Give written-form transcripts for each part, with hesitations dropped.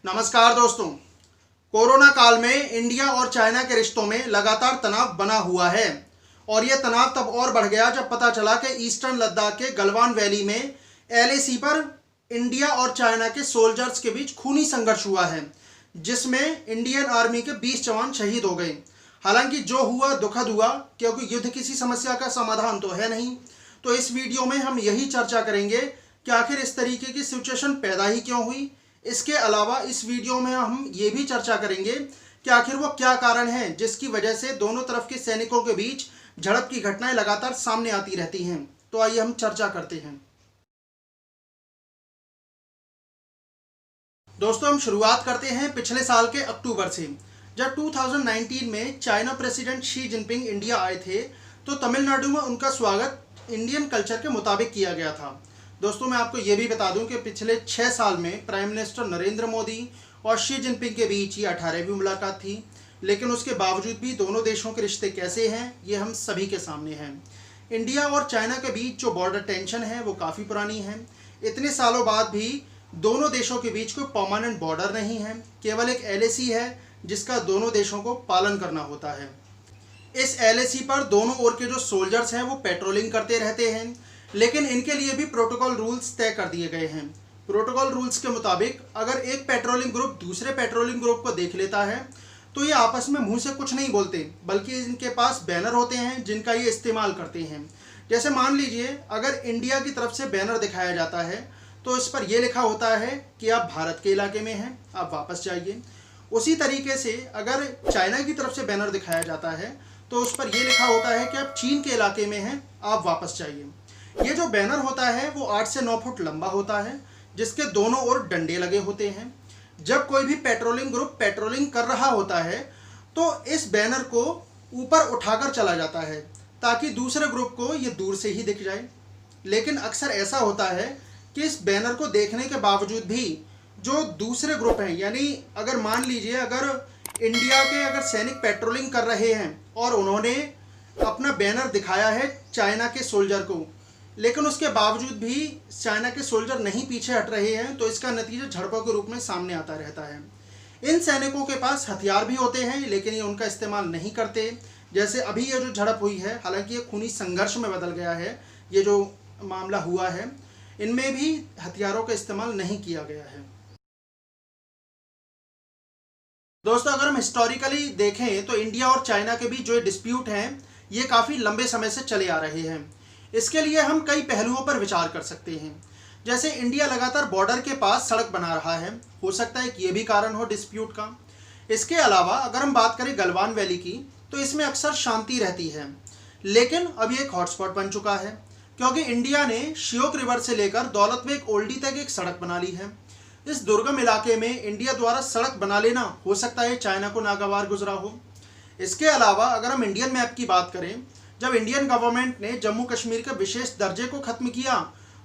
नमस्कार दोस्तों। कोरोना काल में इंडिया और चाइना के रिश्तों में लगातार तनाव बना हुआ है और यह तनाव तब और बढ़ गया जब पता चला कि ईस्टर्न लद्दाख के गलवान वैली में एलएसी पर इंडिया और चाइना के सोल्जर्स के बीच खूनी संघर्ष हुआ है, जिसमें इंडियन आर्मी के 20 जवान शहीद हो गए। हालांकि जो हुआ दुखद हुआ, क्योंकि युद्ध किसी समस्या का समाधान तो है नहीं। तो इस वीडियो में हम यही चर्चा करेंगे कि आखिर इस तरीके की सिचुएशन पैदा ही क्यों हुई। इसके अलावा इस वीडियो में हम ये भी चर्चा करेंगे कि आखिर वो क्या कारण है जिसकी वजह से दोनों तरफ के सैनिकों के बीच झड़प की घटनाएं लगातार सामने आती रहती हैं। तो आइए हम चर्चा करते हैं। दोस्तों, हम शुरुआत करते हैं पिछले साल के अक्टूबर से, जब 2019 में China president Xi Jinping India आए थे तो तमिलनाडु में उनका स्वागत इंडियन कल्चर के मुताबिक किया गया था। दोस्तों, मैं आपको ये भी बता दूं कि पिछले 6 साल में प्राइम मिनिस्टर नरेंद्र मोदी और शी जिनपिंग के बीच ये 18वीं मुलाकात थी, लेकिन उसके बावजूद भी दोनों देशों के रिश्ते कैसे हैं ये हम सभी के सामने हैं। इंडिया और चाइना के बीच जो बॉर्डर टेंशन है वो काफ़ी पुरानी है। इतने सालों बाद भी दोनों देशों के बीच कोई परमानेंट बॉर्डर नहीं है, केवल एक एलएसी है जिसका दोनों देशों को पालन करना होता है। इस एलएसी पर दोनों ओर के जो सोल्जर्स हैं वो पेट्रोलिंग करते रहते हैं, लेकिन इनके लिए भी प्रोटोकॉल रूल्स तय कर दिए गए हैं। प्रोटोकॉल रूल्स के मुताबिक अगर एक पेट्रोलिंग ग्रुप दूसरे पेट्रोलिंग ग्रुप को देख लेता है तो ये आपस में मुंह से कुछ नहीं बोलते, बल्कि इनके पास बैनर होते हैं जिनका ये इस्तेमाल करते हैं। जैसे मान लीजिए, अगर इंडिया की तरफ से बैनर दिखाया जाता है तो इस पर यह लिखा होता है कि आप भारत के इलाके में हैं, आप वापस जाइए। उसी तरीके से अगर चाइना की तरफ से बैनर दिखाया जाता है तो उस पर यह लिखा होता है कि आप चीन के इलाके में हैं, आप वापस जाइए। ये जो बैनर होता है वो 8 से 9 फुट लंबा होता है, जिसके दोनों ओर डंडे लगे होते हैं। जब कोई भी पेट्रोलिंग ग्रुप पेट्रोलिंग कर रहा होता है तो इस बैनर को ऊपर उठाकर चला जाता है ताकि दूसरे ग्रुप को ये दूर से ही दिख जाए। लेकिन अक्सर ऐसा होता है कि इस बैनर को देखने के बावजूद भी जो दूसरे ग्रुप हैं, यानी अगर मान लीजिए अगर इंडिया के अगर सैनिक पेट्रोलिंग कर रहे हैं और उन्होंने अपना बैनर दिखाया है चाइना के सोल्जर को, लेकिन उसके बावजूद भी चाइना के सोल्जर नहीं पीछे हट रहे हैं, तो इसका नतीजा झड़पों के रूप में सामने आता रहता है। इन सैनिकों के पास हथियार भी होते हैं, लेकिन ये उनका इस्तेमाल नहीं करते। जैसे अभी ये जो झड़प हुई है, हालांकि ये खूनी संघर्ष में बदल गया है, ये जो मामला हुआ है इनमें भी हथियारों का इस्तेमाल नहीं किया गया है। दोस्तों, अगर हम हिस्टोरिकली देखें तो इंडिया और चाइना के बीच जो डिस्प्यूट हैं ये काफ़ी लंबे समय से चले आ रहे हैं। इसके लिए हम कई पहलुओं पर विचार कर सकते हैं। जैसे इंडिया लगातार बॉर्डर के पास सड़क बना रहा है, हो सकता है कि ये भी कारण हो डिस्प्यूट का। इसके अलावा अगर हम बात करें गलवान वैली की तो इसमें अक्सर शांति रहती है, लेकिन अब ये एक हॉटस्पॉट बन चुका है क्योंकि इंडिया ने श्योक रिवर से लेकर दौलत बेग ओल्डी तक एक सड़क बना ली है। इस दुर्गम इलाके में इंडिया द्वारा सड़क बना लेना हो सकता है चाइना को नागवार गुजरा हो। इसके अलावा अगर हम इंडियन मैप की बात करें, जब इंडियन गवर्नमेंट ने जम्मू कश्मीर के विशेष दर्जे को खत्म किया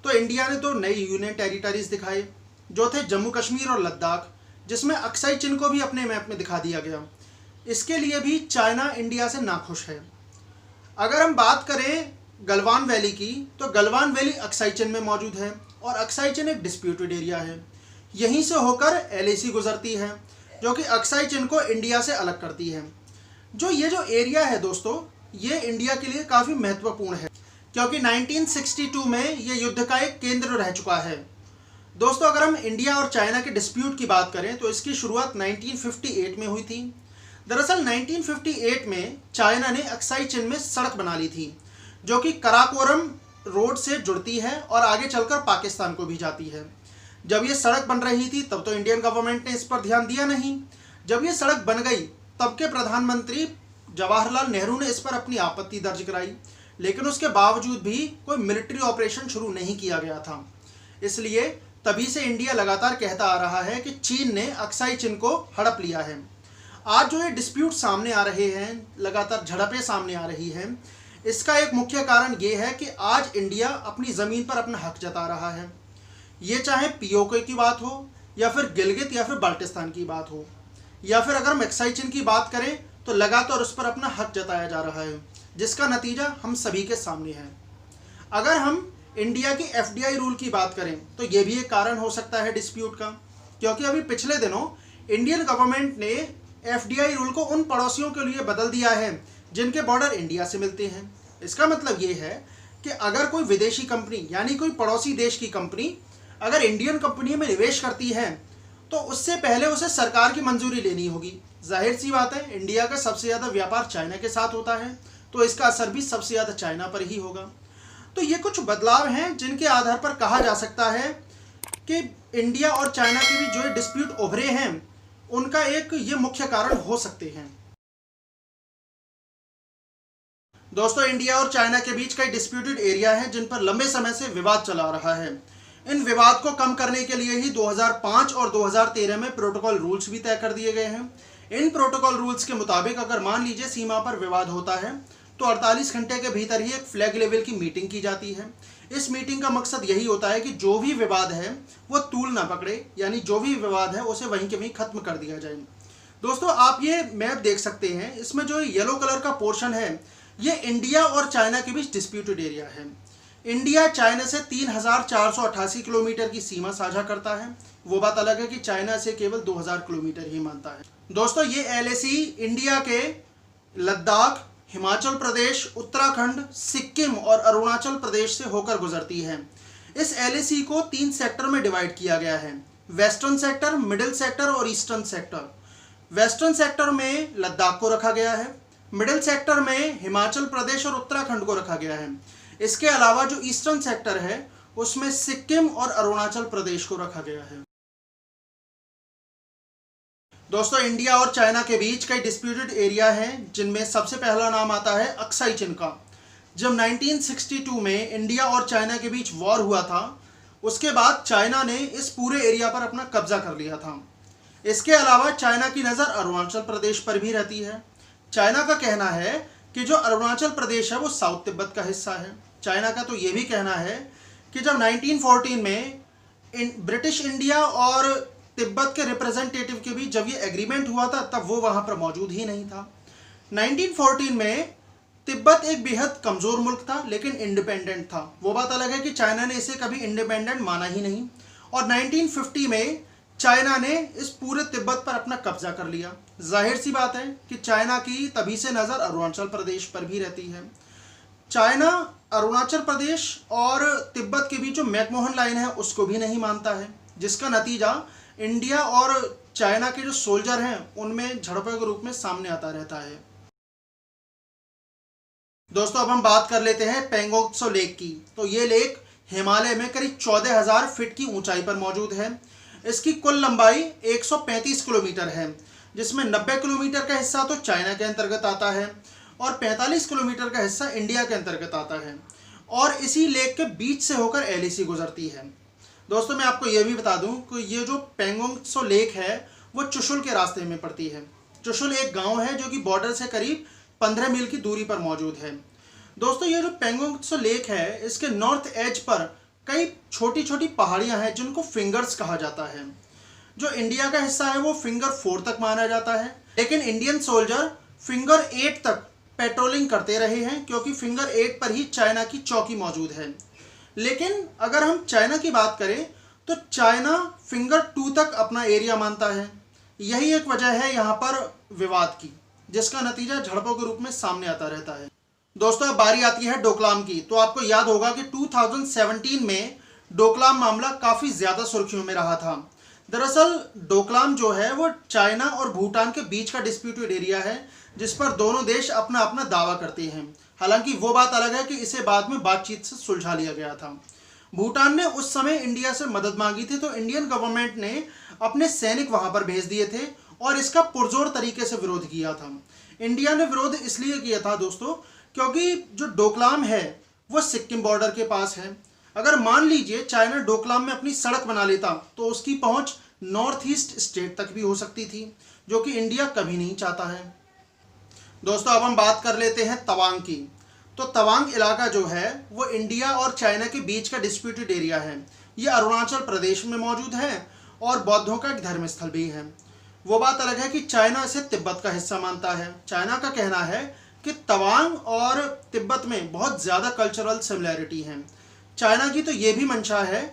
तो इंडिया ने 2 नई यूनियन टेरिटरीज दिखाए, जो थे जम्मू कश्मीर और लद्दाख, जिसमें अक्साई चिन को भी अपने मैप में दिखा दिया गया। इसके लिए भी चाइना इंडिया से नाखुश है। अगर हम बात करें गलवान वैली की तो गलवान वैली अक्साई चिन में मौजूद है और अक्साई चिन एक डिस्प्यूटेड एरिया है। यहीं से होकर एलएसी गुजरती है जो कि अक्साई चिन को इंडिया से अलग करती है। ये जो एरिया है दोस्तों, ये इंडिया के लिए काफ़ी महत्वपूर्ण है क्योंकि 1962 में ये युद्ध का एक केंद्र रह चुका है। दोस्तों, अगर हम इंडिया और चाइना के डिस्प्यूट की बात करें तो इसकी शुरुआत 1958 में हुई थी। दरअसल 1958 में चाइना ने अक्साई चिन में सड़क बना ली थी जो कि कराकोरम रोड से जुड़ती है और आगे चलकर पाकिस्तान को भी जाती है। जब ये सड़क बन रही थी तब तो इंडियन गवर्नमेंट ने इस पर ध्यान दिया नहीं। जब ये सड़क बन गई तब के प्रधानमंत्री जवाहरलाल नेहरू ने इस पर अपनी आपत्ति दर्ज कराई, लेकिन उसके बावजूद भी कोई मिलिट्री ऑपरेशन शुरू नहीं किया गया था। इसलिए तभी से इंडिया लगातार कहता आ रहा है कि चीन ने अक्साई चिन को हड़प लिया है। आज जो ये डिस्प्यूट सामने आ रहे हैं, लगातार झड़पें सामने आ रही हैं, इसका एक मुख्य कारण ये है कि आज इंडिया अपनी ज़मीन पर अपना हक जता रहा है। ये चाहे पीओके की बात हो या फिर गिलगित या फिर बाल्टिस्तान की बात हो, या फिर अगर हम अक्साई चिन की बात करें तो लगातार उस पर अपना हक जताया जा रहा है, जिसका नतीजा हम सभी के सामने है। अगर हम इंडिया की एफडीआई रूल की बात करें तो ये भी एक कारण हो सकता है डिस्प्यूट का, क्योंकि अभी पिछले दिनों इंडियन गवर्नमेंट ने FDI रूल को उन पड़ोसियों के लिए बदल दिया है जिनके बॉर्डर इंडिया से मिलते हैं। इसका मतलब ये है कि अगर कोई विदेशी कंपनी यानी कोई पड़ोसी देश की कंपनी अगर इंडियन कंपनी में निवेश करती है तो उससे पहले उसे सरकार की मंजूरी लेनी होगी। जाहिर सी बात है, इंडिया का सबसे ज़्यादा व्यापार चाइना के साथ होता है, तो इसका असर भी सबसे ज़्यादा चाइना पर ही होगा। तो ये कुछ बदलाव हैं जिनके आधार पर कहा जा सकता है कि इंडिया और चाइना के बीच जो डिस्प्यूट उभरे हैं उनका एक ये मुख्य कारण हो सकते हैं। दोस्तों, इंडिया और चाइना के बीच कई डिस्प्यूटेड एरिया हैं जिन पर लंबे समय से विवाद चला रहा है। इन विवाद को कम करने के लिए ही 2005 और 2013 में प्रोटोकॉल रूल्स भी तय कर दिए गए हैं। इन प्रोटोकॉल रूल्स के मुताबिक अगर मान लीजिए सीमा पर विवाद होता है तो 48 घंटे के भीतर ही एक फ्लैग लेवल की मीटिंग की जाती है। इस मीटिंग का मकसद यही होता है कि जो भी विवाद है वो तूल ना पकड़े, यानी जो भी विवाद है उसे वहीं के वहीं खत्म कर दिया जाए। दोस्तों, आप ये मैप देख सकते हैं, इसमें जो येलो कलर का पोर्शन है ये इंडिया और चाइना के बीच डिस्प्यूटेड एरिया है। इंडिया चाइना से 3488 किलोमीटर की सीमा साझा करता है। वो बात अलग है कि चाइना से केवल 2000 किलोमीटर ही मानता है। दोस्तों, ये LAC इंडिया के लद्दाख, हिमाचल प्रदेश, उत्तराखंड, सिक्किम और अरुणाचल प्रदेश से होकर गुजरती है। इस LAC को 3 सेक्टर में डिवाइड किया गया है: वेस्टर्न सेक्टर, मिडिल सेक्टर और ईस्टर्न सेक्टर। वेस्टर्न सेक्टर में लद्दाख को रखा गया है, मिडिल सेक्टर में हिमाचल प्रदेश और उत्तराखंड को रखा गया है। इसके अलावा जो ईस्टर्न सेक्टर है उसमें सिक्किम और अरुणाचल प्रदेश को रखा गया है। दोस्तों, इंडिया और चाइना के बीच कई डिस्प्यूटेड एरिया हैं जिनमें सबसे पहला नाम आता है अक्साई चिन का। जब 1962 में इंडिया और चाइना के बीच वॉर हुआ था उसके बाद चाइना ने इस पूरे एरिया पर अपना कब्जा कर लिया था। इसके अलावा चाइना की नज़र अरुणाचल प्रदेश पर भी रहती है। चाइना का कहना है कि जो अरुणाचल प्रदेश है वो साउथ तिब्बत का हिस्सा है। चाइना का तो ये भी कहना है कि जब 1914 में ब्रिटिश इंडिया और तिब्बत के रिप्रेजेंटेटिव के बीच जब ये एग्रीमेंट हुआ था तब वो वहाँ पर मौजूद ही नहीं था। 1914 में तिब्बत एक बेहद कमज़ोर मुल्क था लेकिन इंडिपेंडेंट था। वो बात अलग है कि चाइना ने इसे कभी इंडिपेंडेंट माना ही नहीं। और 1950 में चाइना ने इस पूरे तिब्बत पर अपना कब्जा कर लिया। जाहिर सी बात है कि चाइना की तभी से नज़र अरुणाचल प्रदेश पर भी रहती है। चाइना अरुणाचल प्रदेश और तिब्बत के बीच जो मैकमोहन लाइन है उसको भी नहीं मानता है, जिसका नतीजा इंडिया और चाइना के जो सोल्जर हैं उनमें झड़पों के रूप में सामने आता रहता है। दोस्तों, अब हम बात कर लेते हैं पेंगोंग त्सो लेक की। तो ये लेक हिमालय में करीब 14,000 फीट की ऊंचाई पर मौजूद है। इसकी कुल लंबाई 135 किलोमीटर है, जिसमें 90 किलोमीटर का हिस्सा तो चाइना के अंतर्गत आता है और 45 किलोमीटर का हिस्सा इंडिया के अंतर्गत आता है। और इसी लेक के बीच से होकर LAC गुजरती है। दोस्तों, मैं आपको यह भी बता दूं कि ये जो पेंगोंग त्सो लेक है वो चुशुल के रास्ते में पड़ती है। चुशुल एक गांव है जो कि बॉर्डर से करीब 15 मील की दूरी पर मौजूद है। दोस्तों, ये जो पेंगोंग त्सो लेक है इसके नॉर्थ एज पर कई छोटी छोटी पहाड़ियां हैं जिनको फिंगर्स कहा जाता है। जो इंडिया का हिस्सा है वो फिंगर 4 तक माना जाता है, लेकिन इंडियन सोल्जर फिंगर 8 तक पेट्रोलिंग करते रहे हैं क्योंकि फिंगर 8 पर ही चाइना की चौकी मौजूद है। लेकिन अगर हम चाइना की बात करें तो चाइना फिंगर 2 तक अपना एरिया मानता है। यही एक वजह है यहाँ पर विवाद की, जिसका नतीजा झड़पों के रूप में सामने आता रहता है। दोस्तों, अब बारी आती है डोकलाम की। तो आपको याद होगा कि 2017 में डोकलाम मामला काफ़ी ज़्यादा सुर्खियों में रहा था। दरअसल डोकलाम जो है वो चाइना और भूटान के बीच का डिस्प्यूटेड एरिया है जिस पर दोनों देश अपना अपना दावा करते हैं। हालांकि वो बात अलग है कि इसे बाद में बातचीत से सुलझा लिया गया था। भूटान ने उस समय इंडिया से मदद मांगी थी तो इंडियन गवर्नमेंट ने अपने सैनिक वहां पर भेज दिए थे और इसका पुरजोर तरीके से विरोध किया था। इंडिया ने विरोध इसलिए किया था दोस्तों क्योंकि जो डोकलाम है वो सिक्किम बॉर्डर के पास है। अगर मान लीजिए चाइना डोकलाम में अपनी सड़क बना लेता तो उसकी पहुंच नॉर्थ ईस्ट स्टेट तक भी हो सकती थी, जो कि इंडिया कभी नहीं चाहता है। दोस्तों, अब हम बात कर लेते हैं तवांग की। तो तवांग इलाका जो है वो इंडिया और चाइना के बीच का डिस्प्यूटेड एरिया है। ये अरुणाचल प्रदेश में मौजूद है और बौद्धों का एक धर्म स्थल भी है। वो बात अलग है कि चाइना इसे तिब्बत का हिस्सा मानता है। चाइना का कहना है कि तवांग और तिब्बत में बहुत ज़्यादा कल्चरल सिमिलैरिटी है। चाइना की तो ये भी मंशा है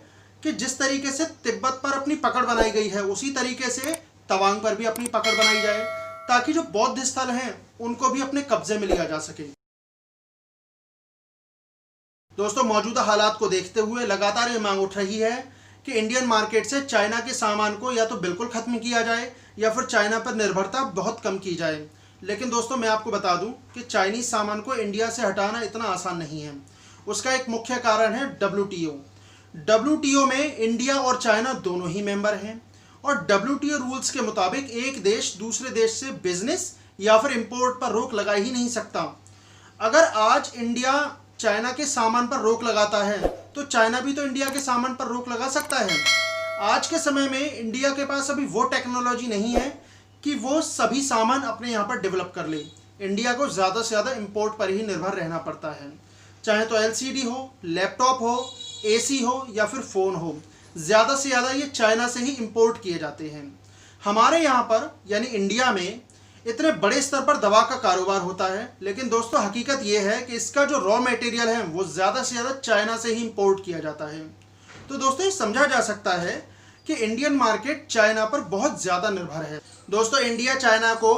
कि जिस तरीके से तिब्बत पर अपनी पकड़ बनाई गई है उसी तरीके से तवांग पर भी अपनी पकड़ बनाई जाए, ताकि जो बौद्ध स्थल हैं उनको भी अपने कब्जे में लिया जा सके। दोस्तों, मौजूदा हालात को देखते हुए लगातार ये मांग उठ रही है कि इंडियन मार्केट से चाइना के सामान को या तो बिल्कुल खत्म किया जाए या फिर चाइना पर निर्भरता बहुत कम की जाए। लेकिन दोस्तों, मैं आपको बता दूं कि चाइनीज सामान को इंडिया से हटाना इतना आसान नहीं है। उसका एक मुख्य कारण है WTO। WTO में इंडिया और चाइना दोनों ही मेंबर हैं और WTO रूल्स के मुताबिक एक देश दूसरे देश से बिजनेस या फिर इंपोर्ट पर रोक लगा ही नहीं सकता। अगर आज इंडिया चाइना के सामान पर रोक लगाता है तो चाइना भी तो इंडिया के सामान पर रोक लगा सकता है। आज के समय में इंडिया के पास अभी वो टेक्नोलॉजी नहीं है कि वो सभी सामान अपने यहाँ पर डेवलप कर ले। इंडिया को ज़्यादा से ज़्यादा इंपोर्ट पर ही निर्भर रहना पड़ता है, चाहे तो LCD हो, लैपटॉप हो, AC हो या फिर फ़ोन हो। ज़्यादा से ज़्यादा ये चाइना से ही इंपोर्ट किए जाते हैं। हमारे यहाँ पर यानी इंडिया में इतने बड़े स्तर पर दवा का कारोबार होता है, लेकिन दोस्तों हकीकत ये है कि इसका जो रॉ मटेरियल है वो ज़्यादा से ज़्यादा चाइना से ही इंपोर्ट किया जाता है। तो दोस्तों, ये समझा जा सकता है कि इंडियन मार्केट चाइना पर बहुत ज़्यादा निर्भर है। दोस्तों, इंडिया चाइना को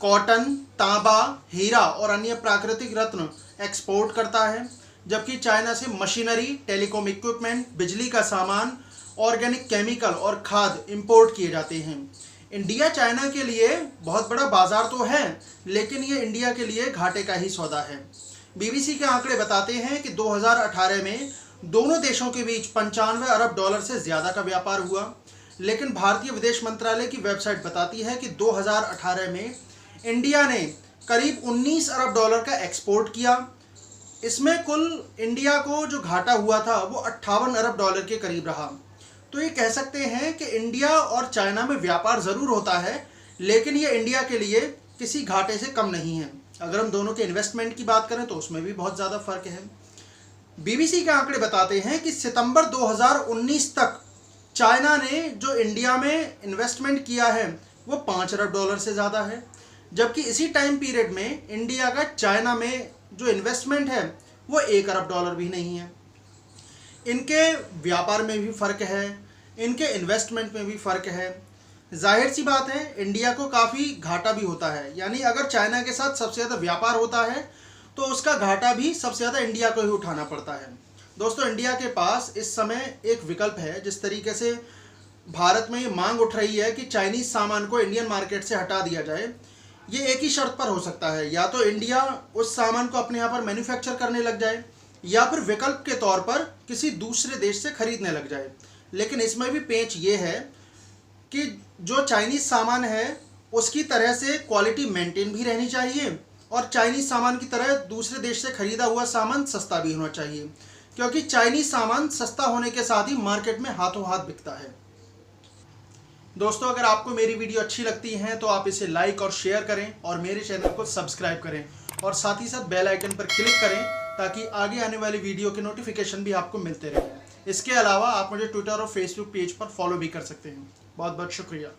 कॉटन, तांबा, हीरा और अन्य प्राकृतिक रत्न एक्सपोर्ट करता है, जबकि चाइना से मशीनरी, टेलीकॉम इक्विपमेंट, बिजली का सामान, ऑर्गेनिक केमिकल और खाद इंपोर्ट किए जाते हैं। इंडिया चाइना के लिए बहुत बड़ा बाजार तो है, लेकिन ये इंडिया के लिए घाटे का ही सौदा है। BBC के आंकड़े बताते हैं कि 2018 में दोनों देशों के बीच 95 अरब डॉलर से ज़्यादा का व्यापार हुआ। लेकिन भारतीय विदेश मंत्रालय की वेबसाइट बताती है कि 2018 में इंडिया ने करीब 19 अरब डॉलर का एक्सपोर्ट किया। इसमें कुल इंडिया को जो घाटा हुआ था वो 58 अरब डॉलर के करीब रहा। तो ये कह सकते हैं कि इंडिया और चाइना में व्यापार ज़रूर होता है, लेकिन ये इंडिया के लिए किसी घाटे से कम नहीं है। अगर हम दोनों के इन्वेस्टमेंट की बात करें तो उसमें भी बहुत ज़्यादा फ़र्क है। BBC के आंकड़े बताते हैं कि सितंबर 2019 तक चाइना ने जो इंडिया में इन्वेस्टमेंट किया है वो 5 अरब डॉलर से ज़्यादा है, जबकि इसी टाइम पीरियड में इंडिया का चाइना में जो इन्वेस्टमेंट है वो 1 अरब डॉलर भी नहीं है। इनके व्यापार में भी फ़र्क है, इनके इन्वेस्टमेंट में भी फ़र्क है। जाहिर सी बात है, इंडिया को काफ़ी घाटा भी होता है। यानी अगर चाइना के साथ सबसे ज़्यादा व्यापार होता है तो उसका घाटा भी सबसे ज़्यादा इंडिया को ही उठाना पड़ता है। दोस्तों, इंडिया के पास इस समय एक विकल्प है। जिस तरीके से भारत में ये मांग उठ रही है कि चाइनीज़ सामान को इंडियन मार्केट से हटा दिया जाए, ये एक ही शर्त पर हो सकता है। या तो इंडिया उस सामान को अपने यहाँ पर मैन्युफैक्चर करने लग जाए या फिर विकल्प के तौर पर किसी दूसरे देश से खरीदने लग जाए। लेकिन इसमें भी पेंच ये है कि जो चाइनीज़ सामान है उसकी तरह से क्वालिटी मेंटेन भी रहनी चाहिए और चाइनीज़ सामान की तरह दूसरे देश से खरीदा हुआ सामान सस्ता भी होना चाहिए, क्योंकि चाइनीज़ सामान सस्ता होने के साथ ही मार्केट में हाथों हाथ बिकता है। दोस्तों, अगर आपको मेरी वीडियो अच्छी लगती है तो आप इसे लाइक और शेयर करें और मेरे चैनल को सब्सक्राइब करें और साथ ही साथ बेल आइकन पर क्लिक करें ताकि आगे आने वाली वीडियो के नोटिफिकेशन भी आपको मिलते रहें। इसके अलावा आप मुझे ट्विटर और फेसबुक पेज पर फॉलो भी कर सकते हैं। बहुत बहुत शुक्रिया।